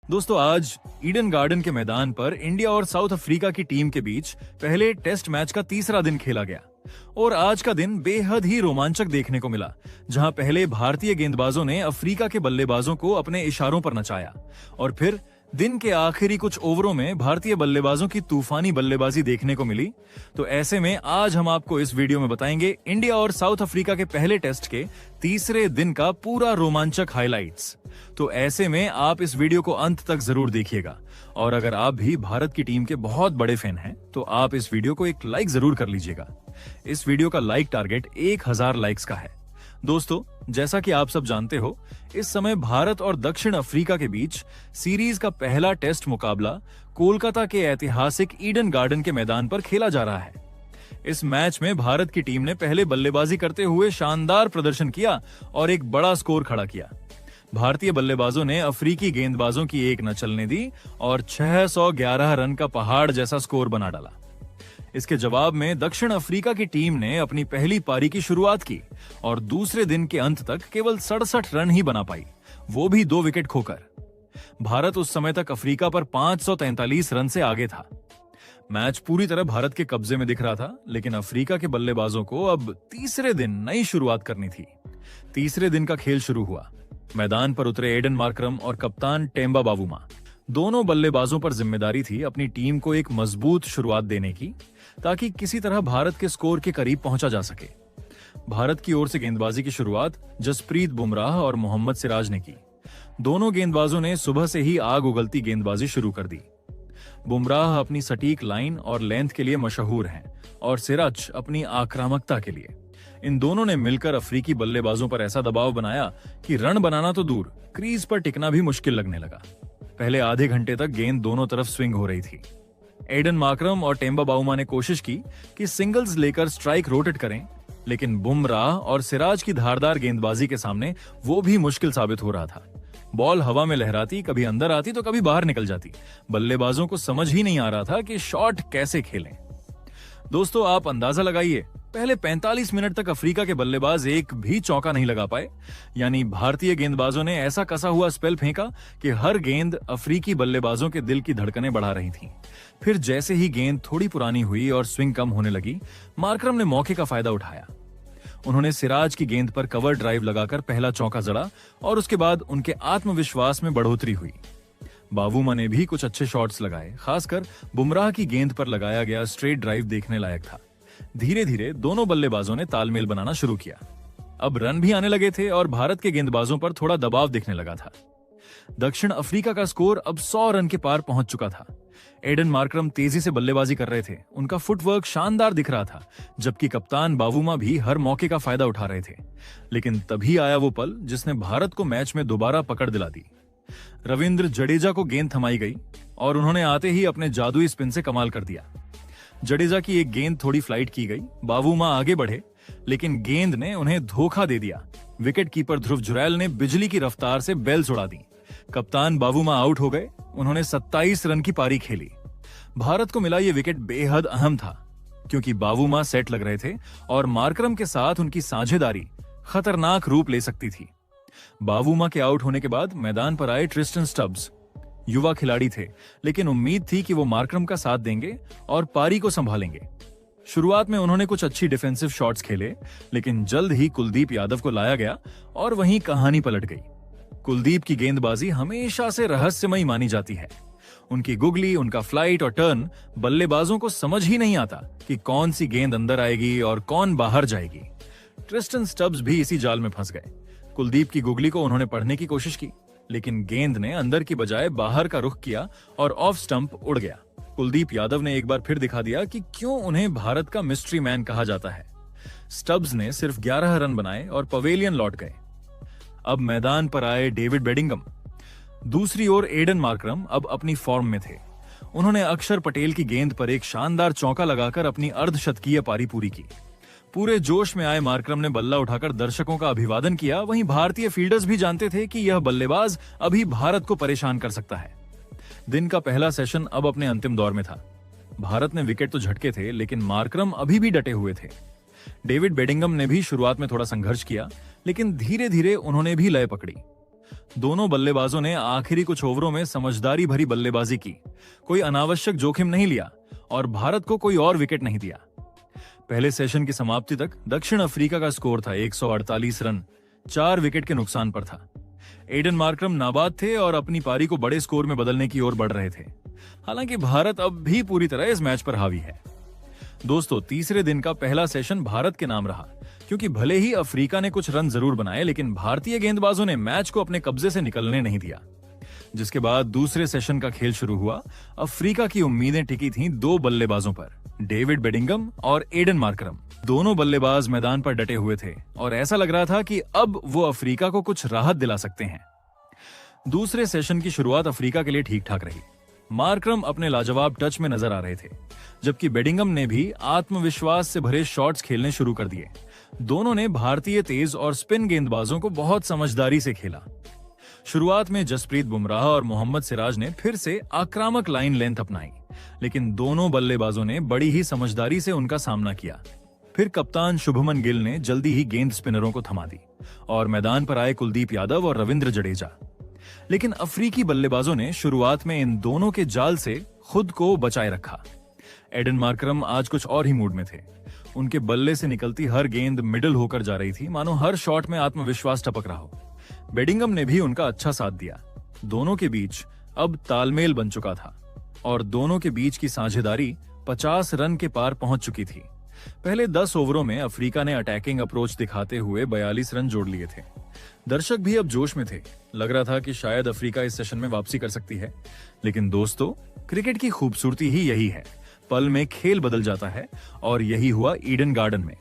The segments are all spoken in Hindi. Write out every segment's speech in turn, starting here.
दोस्तों आज ईडन गार्डन के मैदान पर इंडिया और साउथ अफ्रीका की टीम के बीच पहले टेस्ट मैच का तीसरा दिन खेला गया और आज का दिन बेहद ही रोमांचक देखने को मिला, जहां पहले भारतीय गेंदबाजों ने अफ्रीका के बल्लेबाजों को अपने इशारों पर नचाया और फिर दिन के आखिरी कुछ ओवरों में भारतीय बल्लेबाजों की तूफानी बल्लेबाजी देखने को मिली। तो ऐसे में आज हम आपको इस वीडियो में बताएंगे इंडिया और साउथ अफ्रीका के पहले टेस्ट के तीसरे दिन का पूरा रोमांचक हाइलाइट्स। तो ऐसे में आप इस वीडियो को अंत तक जरूर देखिएगा और अगर आप भी भारत की टीम के बहुत बड़े फैन हैं तो आप इस वीडियो को एक लाइक जरूर कर लीजिएगा। इस वीडियो का लाइक टारगेट 1000 लाइक्स का है। दोस्तों जैसा कि आप सब जानते हो, इस समय भारत और दक्षिण अफ्रीका के बीच सीरीज का पहला टेस्ट मुकाबला कोलकाता के ऐतिहासिक ईडन गार्डन के मैदान पर खेला जा रहा है। इस मैच में भारत की टीम ने पहले बल्लेबाजी करते हुए शानदार प्रदर्शन किया और एक बड़ा स्कोर खड़ा किया। भारतीय बल्लेबाजों ने अफ्रीकी गेंदबाजों की एक न चलने दी और 611 रन का पहाड़ जैसा स्कोर बना डाला। इसके जवाब में दक्षिण अफ्रीका की टीम ने अपनी पहली पारी की शुरुआत की और दूसरे दिन के अंत तक केवल 67 रन ही बना पाई, वो भी 2 विकेट खोकर। भारत उस समय तक अफ्रीका पर 543 रन से आगे था। मैच पूरी तरह भारत के कब्जे में दिख रहा था, लेकिन अफ्रीका के बल्लेबाजों को अब तीसरे दिन नई शुरुआत करनी थी। तीसरे दिन का खेल शुरू हुआ। मैदान पर उतरे एडन मार्करम और कप्तान टेम्बा बावुमा। दोनों बल्लेबाजों पर जिम्मेदारी थी अपनी टीम को एक मजबूत शुरुआत देने की, ताकि किसी तरह भारत के स्कोर के करीब पहुंचा जा सके। भारत की ओर से गेंदबाजी की शुरुआत जसप्रीत बुमराह और मोहम्मद सिराज ने की। दोनों गेंदबाजों ने सुबह से ही आग उगलती गेंदबाजी शुरू कर दी। बुमराह अपनी सटीक लाइन और लेंथ के लिए मशहूर हैं और सिराज अपनी आक्रामकता के लिए। इन दोनों ने मिलकर अफ्रीकी बल्लेबाजों पर ऐसा दबाव बनाया कि रन बनाना तो दूर, क्रीज पर टिकना भी मुश्किल लगने लगा। पहले आधे घंटे तक गेंद दोनों तरफ स्विंग हो रही थी। एडन मार्करम और टेम्बा बावुमा ने कोशिश की कि सिंगल्स लेकर स्ट्राइक रोटेट करें, लेकिन बुमराह और सिराज की धारदार गेंदबाजी के सामने वो भी मुश्किल साबित हो रहा था। बॉल हवा में लहराती, कभी अंदर आती तो कभी बाहर निकल जाती। बल्लेबाजों को समझ ही नहीं आ रहा था कि शॉट कैसे खेलें। दोस्तों आप अंदाजा लगाइए, पहले 45 मिनट तक अफ्रीका के बल्लेबाज एक भी चौका नहीं लगा पाए। यानी भारतीय गेंदबाजों ने ऐसा कसा हुआ स्पेल फेंका कि हर गेंद अफ्रीकी बल्लेबाजों के दिल की धड़कनें बढ़ा रही थीं। फिर जैसे ही गेंद थोड़ी पुरानी हुई और स्विंग कम होने लगी, मार्करम ने मौके का फायदा उठाया। उन्होंने सिराज की गेंद पर कवर ड्राइव लगाकर पहला चौका जड़ा और उसके बाद उनके आत्मविश्वास में बढ़ोतरी हुई। बावुमा ने भी कुछ अच्छे शॉट्स लगाए, खासकर बुमराह की गेंद पर लगाया गया स्ट्रेट ड्राइव देखने लायक था। धीरे धीरे दोनों बल्लेबाजों ने तालमेल बनाना शुरू किया। अब रन भी आने लगे थे और भारत के गेंदबाजों पर थोड़ा दबाव दिखने लगा था। दक्षिण अफ्रीका का स्कोर अब 100 रन के पार पहुंच चुका था। एडन मार्करम तेजी से बल्लेबाजी कर रहे थे, उनका फुटवर्क शानदार दिख रहा था, जबकि कप्तान बावुमा भी हर मौके का फायदा उठा रहे थे। लेकिन तभी आया वो पल जिसने भारत को मैच में दोबारा पकड़ दिला दी। रविंद्र जडेजा को गेंद थमाई गई और उन्होंने आते ही अपने जादुई स्पिन से कमाल कर दिया। जडेजा की एक गेंद थोड़ी फ्लाइट की गई, बावुमा आगे बढ़े, लेकिन गेंद ने उन्हें धोखा दे दिया। विकेट कीपर ध्रुव जुरैल ने बिजली की रफ्तार से बेल्स उड़ा दी। कप्तान बावुमा आउट हो गए। उन्होंने 27 रन की पारी खेली। भारत को मिला यह विकेट बेहद अहम था, क्योंकि बावुमा सेट लग रहे थे और मार्करम के साथ उनकी साझेदारी खतरनाक रूप ले सकती थी। बावुमा के आउट होने के बाद मैदान पर आए ट्रिस्टन स्टब्स। युवा खिलाड़ी थे, लेकिन उम्मीद थी कि वो मार्करम का साथ देंगे और पारी को संभालेंगे। शुरुआत में उन्होंने कुछ अच्छी डिफेंसिव शॉट्स खेले, लेकिन जल्द ही कुलदीप यादव को लाया गया और वहीं कहानी पलट गई। कुलदीप की गेंदबाजी हमेशा से रहस्यमयी मानी जाती है। उनकी गुगली, उनका फ्लाइट और टर्न बल्लेबाजों को समझ ही नहीं आता कि कौन सी गेंद अंदर आएगी और कौन बाहर जाएगी। ट्रिस्टन स्टब्स भी इसी जाल में फंस गए। कुलदीप की गुगली को उन्होंने पढ़ने की कोशिश की, लेकिन गेंद ने अंदर की बजाय बाहर का रुख किया और ऑफ स्टंप उड़ गया। कुलदीप यादव ने एक बार फिर दिखा दिया कि क्यों उन्हें भारत का मिस्ट्री मैन कहा जाता है। स्टब्स ने सिर्फ 11 रन बनाए और पवेलियन लौट गए। अब मैदान पर आए डेविड बेडिंगम। दूसरी ओर एडन मार्करम अब अपनी फॉर्म में थे। उन्होंने अक्षर पटेल की गेंद पर एक शानदार चौका लगाकर अपनी अर्धशतकीय पारी पूरी की। पूरे जोश में आए मार्करम ने बल्ला उठाकर दर्शकों का अभिवादन किया। वहीं भारतीय फील्डर्स भी जानते थे कि यह बल्लेबाज अभी भारत को परेशान कर सकता है। दिन का पहला सेशन अब अपने अंतिम दौर में था। भारत ने विकेट तो झटके थे, लेकिन मार्करम अभी भी डटे हुए थे। डेविड बेडिंगम ने भी शुरुआत में थोड़ा संघर्ष किया, लेकिन धीरे धीरे उन्होंने भी लय पकड़ी। दोनों बल्लेबाजों ने आखिरी कुछ ओवरों में समझदारी भरी बल्लेबाजी की, कोई अनावश्यक जोखिम नहीं लिया और भारत को कोई और विकेट नहीं दिया। पहले सेशन की समाप्ति तक दक्षिण अफ्रीका का स्कोर था 148 रन, 4 विकेट के नुकसान पर था। एडन मार्करम नाबाद थे और अपनी पारी को बड़े स्कोर में बदलने की ओर बढ़ रहे थे। हालांकि भारत अब भी पूरी तरह इस मैच पर हावी है। दोस्तों, तीसरे दिन का पहला सेशन भारत के नाम रहा, क्योंकि भले ही अफ्रीका ने कुछ रन जरूर बनाए, लेकिन भारतीय गेंदबाजों ने मैच को अपने कब्जे से निकलने नहीं दिया। जिसके बाद दूसरे सेशन का खेल शुरू हुआ। अफ्रीका की उम्मीदें टिकी थीं 2 बल्लेबाजों पर, डेविड बेडिंगम और एडन मार्करम। दोनों बल्लेबाज मैदान पर डटे हुए थे और ऐसा लग रहा था कि अब वो अफ्रीका को कुछ राहत दिला सकते हैं। दूसरे सेशन की शुरुआत अफ्रीका के लिए ठीक ठाक रही। मार्करम अपने लाजवाब टच में नजर आ रहे थे, जबकि बेडिंगम ने भी आत्मविश्वास से भरे शॉट्स खेलने शुरू कर दिए। दोनों ने भारतीय तेज और स्पिन गेंदबाजों को बहुत समझदारी से खेला। शुरुआत में जसप्रीत बुमराह और मोहम्मद सिराज ने फिर से आक्रामक लाइन लेंथ अपनाई, लेकिन दोनों बल्लेबाजों ने बड़ी ही समझदारी से उनका सामना किया। फिर कप्तान शुभमन गिल ने जल्दी ही गेंद स्पिनरों को थमा दी और मैदान पर आए कुलदीप यादव और रविंद्र जडेजा। लेकिन अफ्रीकी बल्लेबाजों ने शुरुआत में इन दोनों के जाल से खुद को बचाए रखा। एडन मार्करम आज कुछ और ही मूड में थे। उनके बल्ले से निकलती हर गेंद मिडल होकर जा रही थी, मानो हर शॉट में आत्मविश्वास टपक रहा हो। बेडिंगम ने भी उनका अच्छा साथ दिया। दोनों के बीच अब तालमेल बन चुका था और दोनों के बीच की साझेदारी 50 रन के पार पहुंच चुकी थी। पहले 10 ओवरों में अफ्रीका ने अटैकिंग अप्रोच दिखाते हुए 42 रन जोड़ लिए थे। दर्शक भी अब जोश में थे। लग रहा था कि शायद अफ्रीका इस सेशन में वापसी कर सकती है। लेकिन दोस्तों, क्रिकेट की खूबसूरती ही यही है, पल में खेल बदल जाता है और यही हुआ ईडन गार्डन में।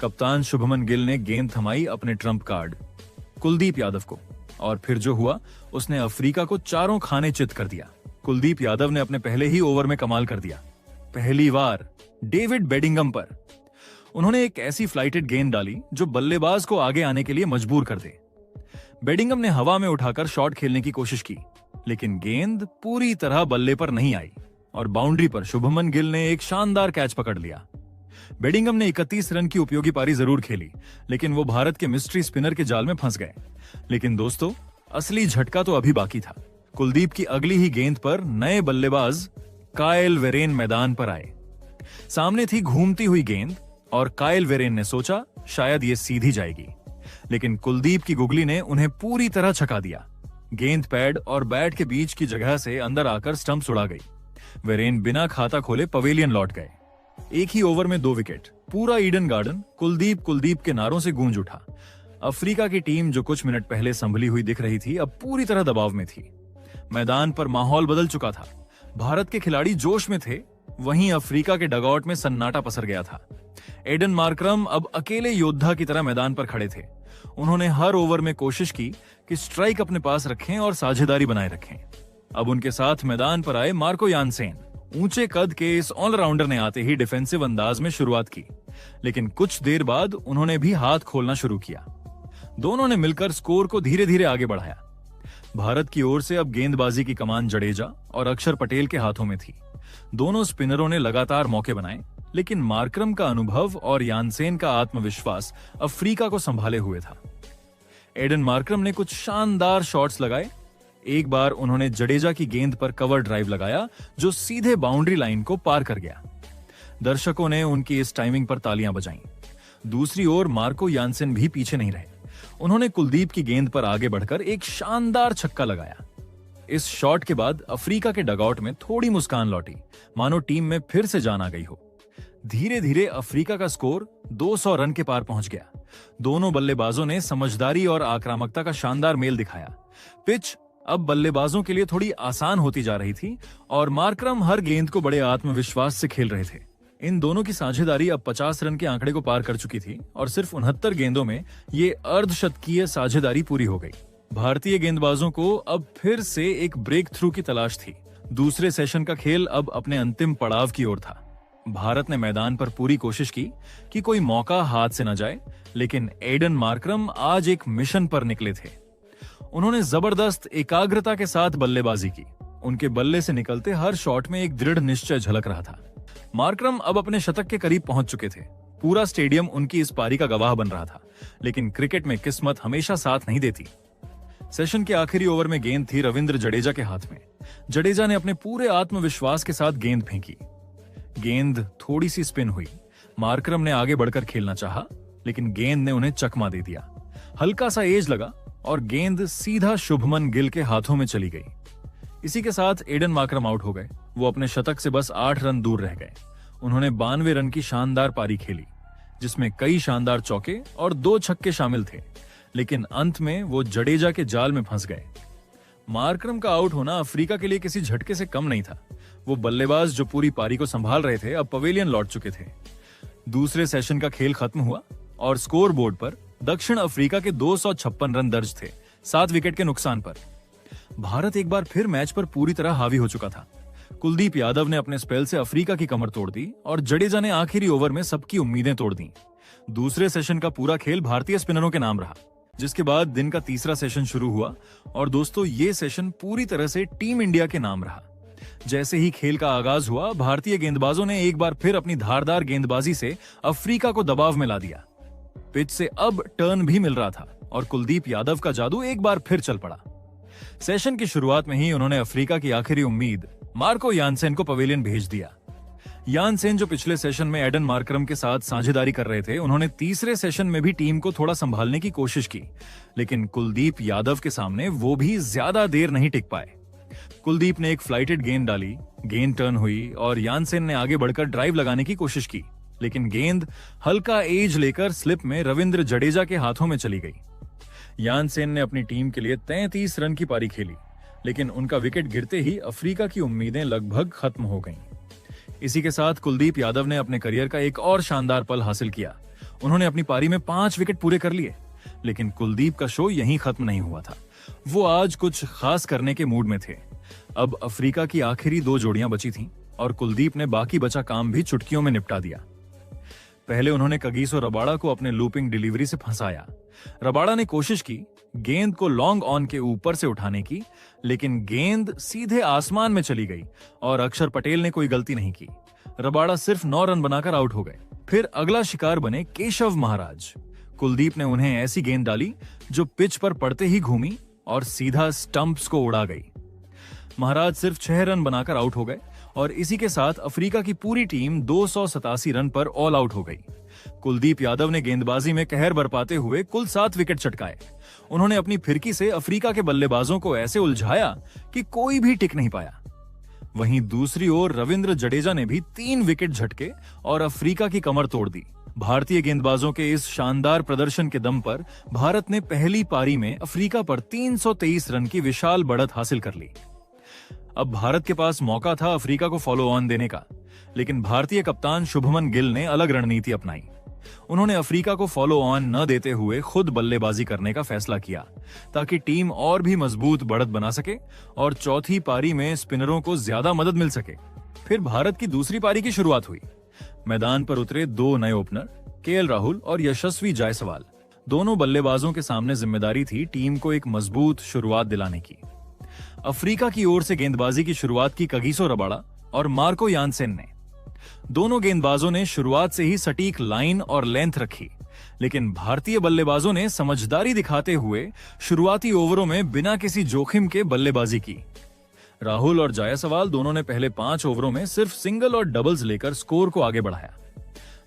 कप्तान शुभमन गिल ने गेंद थमाई अपने ट्रम्प कार्ड कुलदीप यादव को, और फिर जो हुआ उसने अफ्रीका को चारों खाने चित कर दिया। कुलदीप यादव ने अपने पहले ही ओवर में कमाल कर दिया। पहली बार डेविड बेडिंगम पर उन्होंने एक ऐसी फ्लाइटेड गेंद डाली जो बल्लेबाज को आगे आने के लिए मजबूर कर दे। बेडिंगम ने हवा में उठाकर शॉट खेलने की कोशिश की, लेकिन गेंद पूरी तरह बल्ले पर नहीं आई और बाउंड्री पर शुभमन गिल ने एक शानदार कैच पकड़ लिया। बेडिंगम ने 31 रन की उपयोगी पारी जरूर खेली, लेकिन वो भारत के मिस्ट्री स्पिनर के जाल में फंस गए। लेकिन दोस्तों, असली झटका तो अभी बाकी था। कुलदीप की अगली ही गेंद पर नए बल्लेबाज कायल वेरेन मैदान पर आए। सामने थी घूमती हुई गेंद और कायल वेरेन ने सोचा शायद ये सीधी जाएगी, लेकिन कुलदीप की गुगली ने उन्हें पूरी तरह छका दिया। गेंद पैड और बैट के बीच की जगह से अंदर आकर स्टंप उड़ा गई। वेरेन बिना खाता खोले पवेलियन लौट गए। एक ही ओवर में 2 विकेट। पूरा ईडन गार्डन कुलदीप के नारों से गूंज उठा। अफ्रीका की टीम जो कुछ मिनट पहले संभली हुई दिख रही थी, अब पूरी तरह दबाव में थी। मैदान पर माहौल बदल चुका था। भारत के खिलाड़ी जोश में थे, वहीं अफ्रीका के डगआउट में सन्नाटा पसर गया था। एडन मार्करम अब अकेले योद्धा की तरह मैदान पर खड़े थे। उन्होंने हर ओवर में कोशिश की कि स्ट्राइक अपने पास रखें और साझेदारी बनाए रखें। अब उनके साथ मैदान पर आए मार्को यानसेन। ऊंचे कद के इस ऑलराउंडर ने आते ही डिफेंसिव अंदाज में शुरुआत की, लेकिन कुछ देर बाद उन्होंने भी हाथ खोलना शुरू किया। दोनों ने मिलकर स्कोर को धीरे धीरे आगे बढ़ाया। भारत की ओर से अब गेंदबाजी की कमान जडेजा और अक्षर पटेल के हाथों में थी। दोनों स्पिनरों ने लगातार मौके बनाए, लेकिन मार्करम का अनुभव और यानसेन का आत्मविश्वास अफ्रीका को संभाले हुए था। एडन मार्करम ने कुछ शानदार शॉट्स लगाए। एक बार उन्होंने जडेजा की गेंद पर कवर ड्राइव लगाया जो सीधे बाउंड्री लाइन को पार कर गया। दर्शकों ने उनकी इस टाइमिंग पर तालियां बजाईं। दूसरी ओर मार्को यानसेन भी पीछे नहीं रहे। उन्होंने कुलदीप की गेंद पर आगे बढ़कर एक शानदार छक्का लगाया। इस शॉट के बाद अफ्रीका के डगआउट में थोड़ी मुस्कान लौटी, मानो टीम में फिर से जान आ गई हो। धीरे धीरे अफ्रीका का स्कोर 200 रन के पार पहुंच गया। दोनों बल्लेबाजों ने समझदारी और आक्रामकता का शानदार मेल दिखाया। पिच अब बल्लेबाजों के लिए थोड़ी आसान होती जा रही थी और मार्करम हर गेंद को बड़े आत्मविश्वास से खेल रहे थे। इन दोनों की साझेदारी अब 50 रन के आंकड़े को पार कर चुकी थी और सिर्फ 69 गेंदों में ये अर्धशतकीय साझेदारी पूरी हो गई। भारतीय गेंदबाजों को अब फिर से एक ब्रेक थ्रू की तलाश थी। दूसरे सेशन का खेल अब अपने अंतिम पड़ाव की ओर था। भारत ने मैदान पर पूरी कोशिश की कि कोई मौका हाथ से न जाए, लेकिन एडन मार्करम आज एक मिशन पर निकले थे। उन्होंने जबरदस्त एकाग्रता के साथ बल्लेबाजी की। उनके बल्ले से निकलते हर शॉट में एक दृढ़ निश्चय झलक रहा था। मार्करम अब अपने शतक के करीब पहुंच चुके थे। पूरा स्टेडियम उनकी इस पारी का गवाह बन रहा था, लेकिन क्रिकेट में किस्मत हमेशा साथ नहीं देती। सेशन के आखिरी ओवर में गेंद थी रविंद्र जडेजा के हाथ में। जडेजा ने अपने पूरे आत्मविश्वास के साथ गेंद फेंकी। गेंद थोड़ी सी स्पिन हुई। मार्करम ने आगे बढ़कर खेलना चाहा, लेकिन गेंद ने उन्हें चकमा दे दिया। हल्का सा एज लगा और गेंद सीधा शुभमन गिल के हाथों में चली गई। इसी के साथ एडन मार्करम आउट हो गए। वो अपने शतक से बस 8 रन दूर रह गए। उन्होंने 92 रन की शानदार पारी खेली, जिसमें कई शानदार चौके और 2 छक्के शामिल थे, लेकिन अंत में वो जडेजा के जाल में फंस गए। मार्करम का आउट होना अफ्रीका के लिए किसी झटके से कम नहीं था। वो बल्लेबाज जो पूरी पारी को संभाल रहे थे अब पवेलियन लौट चुके थे। दूसरे सेशन का खेल खत्म हुआ और स्कोर बोर्ड पर दक्षिण अफ्रीका के 256 रन दर्ज थे, 7 विकेट के नुकसान पर। भारत एक बार फिर मैच पर पूरी तरह हावी हो चुका था। कुलदीप यादव ने अपने स्पेल से अफ्रीका की कमर तोड़ दी और जडेजा ने आखिरी ओवर में सबकी उम्मीदें तोड़ दी। दूसरे सेशन का पूरा खेल भारतीय स्पिनरों के नाम रहा, जिसके बाद दिन का तीसरा सेशन शुरू हुआ और दोस्तों ये सेशन पूरी तरह से टीम इंडिया के नाम रहा। जैसे ही खेल का आगाज हुआ, भारतीय गेंदबाजों ने एक बार फिर अपनी धारदार गेंदबाजी से अफ्रीका को दबाव में ला दिया। पिच से अब टर्न भी मिल रहा था और कुलदीप यादव का जादू एक बार फिर चल पड़ा। सेशन की शुरुआत में ही उन्होंने अफ्रीका की आखिरी उम्मीद मार्को यानसेन को पवेलियन भेज दिया। यानसेन जो पिछले सेशन में एडन मार्करम के साथ साझेदारी कर रहे थे, उन्होंने तीसरे सेशन में भी टीम को थोड़ा संभालने की कोशिश की, लेकिन कुलदीप यादव के सामने वो भी ज्यादा देर नहीं टिक पाए। कुलदीप ने एक फ्लाइटेड गेंद डाली, गेंद टर्न हुई और यानसेन ने आगे बढ़कर ड्राइव लगाने की कोशिश की, लेकिन गेंद हल्का एज लेकर स्लिप में रविंद्र जडेजा के हाथों में चली गई। यानसेन ने अपनी टीम के लिए 33 रन की पारी खेली, लेकिन उनका विकेट गिरते ही अफ्रीका की उम्मीदें लगभग खत्म हो गईं। इसी के साथ कुलदीप यादव ने अपने करियर का एक और शानदार पल हासिल किया। उन्होंने अपनी पारी में 5 विकेट पूरे कर लिए, लेकिन कुलदीप का शो यहीं खत्म नहीं हुआ था। वो आज कुछ खास करने के मूड में थे। अब अफ्रीका की आखिरी 2 जोड़ियां बची थीं और कुलदीप ने बाकी बचा काम भी चुटकियों में निपटा दिया। पहले उन्होंने कगिसो रबाड़ा को अपने लूपिंग डिलीवरी से फंसाया। रबाड़ा ने कोशिश की गेंद को लॉन्ग ऑन के ऊपर से उठाने की, लेकिन गेंद सीधे आसमान में चली गई और अक्षर पटेल ने कोई गलती नहीं की। रबाड़ा सिर्फ 9 रन बनाकर आउट हो गए। फिर अगला शिकार बने केशव महाराज। कुलदीप ने उन्हें ऐसी गेंद डाली जो पिच पर पड़ते ही घूमी और सीधा स्टंप्स को उड़ा गई। महाराज सिर्फ 6 रन बनाकर आउट हो गए और इसी के साथ अफ्रीका की पूरी टीम 287 रन पर ऑल आउट हो गई। कुलदीप यादव ने गेंदबाजी में कहर बरपाते हुए कुल 7 विकेट चटकाए। उन्होंने अपनी फिरकी से अफ्रीका के बल्लेबाजों को ऐसे उलझाया कि कोई भी टिक नहीं पाया। वहीं दूसरी ओर रविंद्र जडेजा ने भी 3 विकेट झटके और अफ्रीका की कमर तोड़ दी। भारतीय गेंदबाजों के इस शानदार प्रदर्शन के दम पर भारत ने पहली पारी में अफ्रीका पर 323 रन की विशाल बढ़त हासिल कर ली। अब भारत के पास मौका था अफ्रीका को फॉलो ऑन देने का, लेकिन भारतीय कप्तान शुभमन गिल ने अलग रणनीति अपनाई। उन्होंने अफ्रीका को फॉलो ऑन न देते हुए खुद बल्लेबाजी करने का फैसला किया, ताकि टीम और भी मजबूत बढ़त बना सके और चौथी पारी में स्पिनरों को ज्यादा मदद मिल सके। फिर भारत की दूसरी पारी की शुरुआत हुई। मैदान पर उतरे 2 नए ओपनर केएल राहुल और यशस्वी जायसवाल। दोनों बल्लेबाजों के सामने जिम्मेदारी थी टीम को एक मजबूत शुरुआत दिलाने की। अफ्रीका की ओर से गेंदबाजी की शुरुआत की कगिसो रबाड़ा और मार्को यानसेन ने। दोनों गेंदबाजों ने शुरुआत से ही सटीक लाइन और लेंथ रखी, लेकिन भारतीय बल्लेबाजों ने समझदारी दिखाते हुए शुरुआती ओवरों में बिना किसी जोखिम के बल्लेबाजी की। राहुल और जायसवाल दोनों ने पहले 5 ओवरों में सिर्फ सिंगल और डबल्स लेकर स्कोर को आगे बढ़ाया।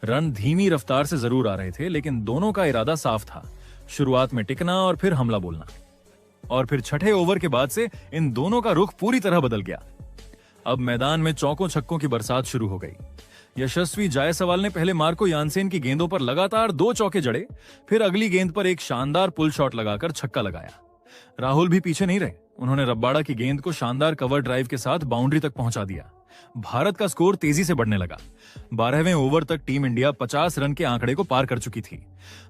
रन धीमी रफ्तार से जरूर आ रहे थे, लेकिन दोनों का इरादा साफ था, शुरुआत में टिकना और फिर हमला बोलना। और फिर छठे ओवर के बाद से इन दोनों का रुख पूरी तरह बदल गया। अब मैदान में चौकों छक्कों की बरसात शुरू हो गई। यशस्वी जायसवाल ने पहले मार्को यानसेन की गेंदों पर लगातार 2 चौके जड़े, फिर अगली गेंद पर एक शानदार पुल शॉट लगाकर छक्का लगाया। राहुल भी पीछे नहीं रहे। उन्होंने रबाड़ा की गेंद को शानदार कवर ड्राइव के साथ बाउंड्री तक पहुंचा दिया। भारत का स्कोर तेजी से बढ़ने लगा। 12वें ओवर तक टीम इंडिया 50 रन के आंकड़े को पार कर चुकी थी।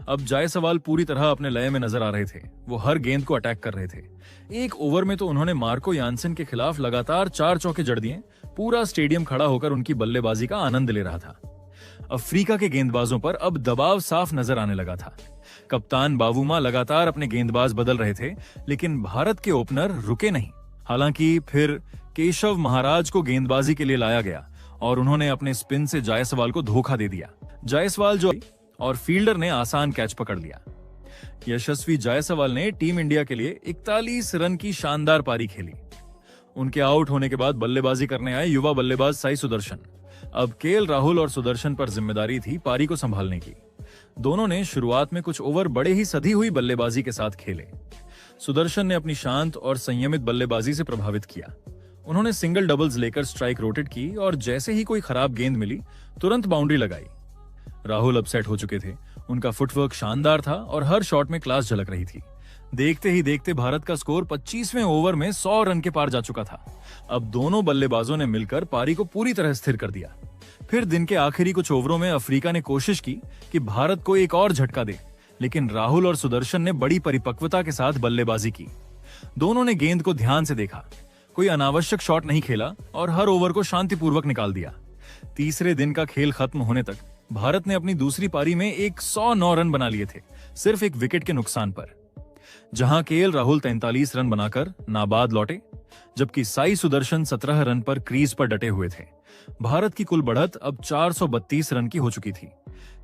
अब जायसवाल पूरी तरह अपने लय में नजर आ रहे थे। वो हर गेंद को अटैक कर रहे थे। एक ओवर में तो उन्होंने मार्को यानसेन के खिलाफ लगातार 4 चौके जड़ दिए। पूरा स्टेडियम खड़ा होकर उनकी बल्लेबाजी का आनंद ले रहा था। अफ्रीका के गेंदबाजों पर अब दबाव साफ नजर आने लगा था। कप्तान बावूमा लगातार अपने गेंदबाज बदल रहे थे, लेकिन भारत के ओपनर रुके नहीं। हालांकि फिर केशव महाराज को गेंदबाजी के लिए लाया गया और उन्होंने अपने स्पिन से जायसवाल को धोखा दे दिया। जायसवाल जो और फील्डर ने आसान कैच पकड़ लिया। यशस्वी जायसवाल ने टीम इंडिया के लिए 41 रन की शानदार पारी खेली। उनके आउट होने के बाद बल्लेबाजी करने आए युवा बल्लेबाज साई सुदर्शन। अब केएल राहुल और सुदर्शन पर जिम्मेदारी थी पारी को संभालने की। दोनों ने शुरुआत में कुछ ओवर बड़े ही सधी हुई बल्लेबाजी के साथ खेले। सुदर्शन ने अपनी शांत और संयमित बल्लेबाजी से प्रभावित किया। उन्होंने सिंगल डबल्स लेकर स्ट्राइक रोटेट की और जैसे ही कोई खराब गेंद मिली तुरंत बाउंड्री लगाई। राहुल अपसेट हो चुके थे। उनका फुटवर्क शानदार था और हर शॉट में क्लास झलक रही थी। देखते ही देखते भारत का स्कोर 25वें ओवर में 100 रन के पार जा चुका था। अब दोनों बल्लेबाजों ने मिलकर पारी को पूरी तरह स्थिर कर दिया। फिर दिन के आखिरी कुछ ओवरों में अफ्रीका ने कोशिश की कि भारत को एक और झटका दे, लेकिन राहुल और सुदर्शन ने बड़ी परिपक्वता के साथ बल्लेबाजी की। दोनों ने गेंद को ध्यान से देखा, कोई अनावश्यक शॉट नहीं खेला और हर ओवर को शांतिपूर्वक निकाल दिया। तीसरे दिन का खेल खत्म होने तक भारत ने अपनी दूसरी पारी में 109 रन बना लिए थे, सिर्फ एक विकेट के नुकसान पर। जहां केएल राहुल 43 रन बनाकर नाबाद लौटे, जबकि साई सुदर्शन 17 रन पर क्रीज पर डटे हुए थे। भारत की कुल बढ़त अब 432 रन की हो चुकी थी।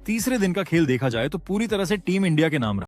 तीसरे दिन का खेल देखा जाए तो पूरी तरह से टीम इंडिया के नाम रहा।